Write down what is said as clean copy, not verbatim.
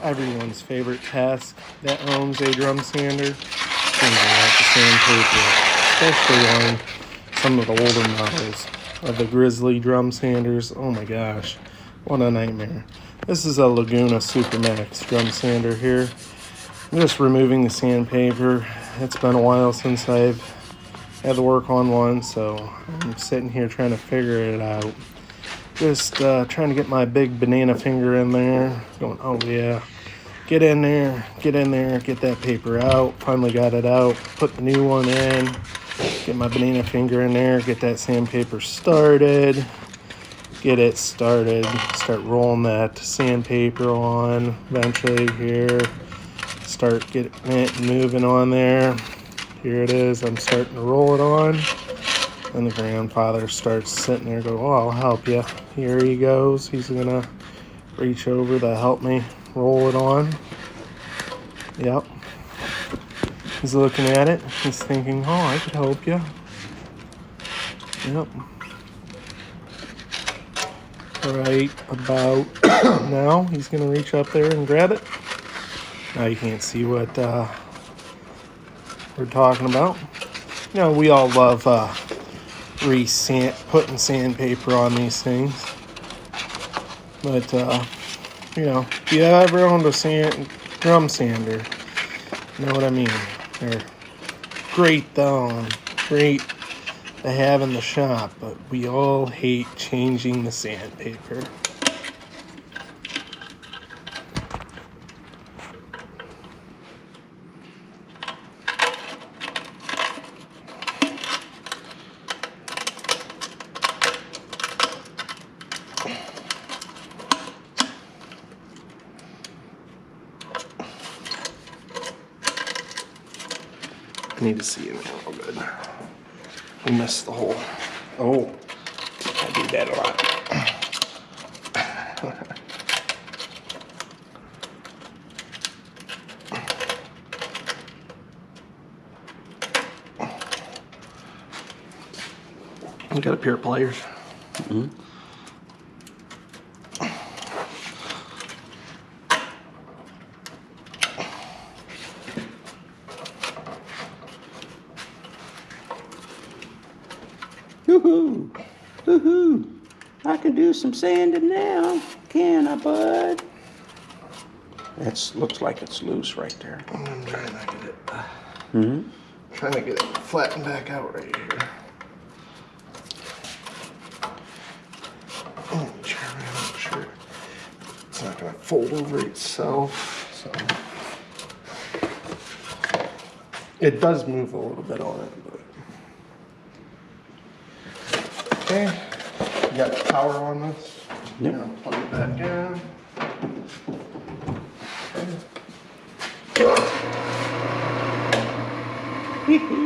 everyone's favorite task that owns a drum sander, changing out the sandpaper, especially on some of the older models of the Grizzly drum sanders. Oh my gosh, what a nightmare. This is a Laguna Supermax drum sander here. I'm just removing the sandpaper. It's been a while since I've had to work on one, so I'm sitting here trying to figure it out. Just trying to get my big banana finger in there, going, oh yeah, get in there, get that paper out. Finally got it out, put the new one in, get my banana finger in there, get that sandpaper started, get it started, start rolling that sandpaper on eventually here, start getting it moving on there. Here it is, I'm starting to roll it on. And the grandfather starts sitting there going, oh, I'll help you. Here he goes. He's going to reach over to help me roll it on. Yep. He's looking at it. He's thinking, oh, I could help you. Yep. Right about now, he's going to reach up there and grab it. Now you can't see what we're talking about. You know, we all love putting sandpaper on these things. But, you know, if you ever owned a drum sander, you know what I mean. They're great though, great to have in the shop, but we all hate changing the sandpaper. I need to see it a little good. We missed the hole. Oh, I do that a lot. We got a pair of pliers. Mm-hmm. Woohoo! Woohoo! I can do some sanding now, can I, bud? That looks like it's loose right there. I'm trying to get it. Trying to get it flattened back out right here. Make sure it's not going to fold over itself. So it does move a little bit on it, but. Okay, you got power on this? Yep. Now plug it back in. Okay.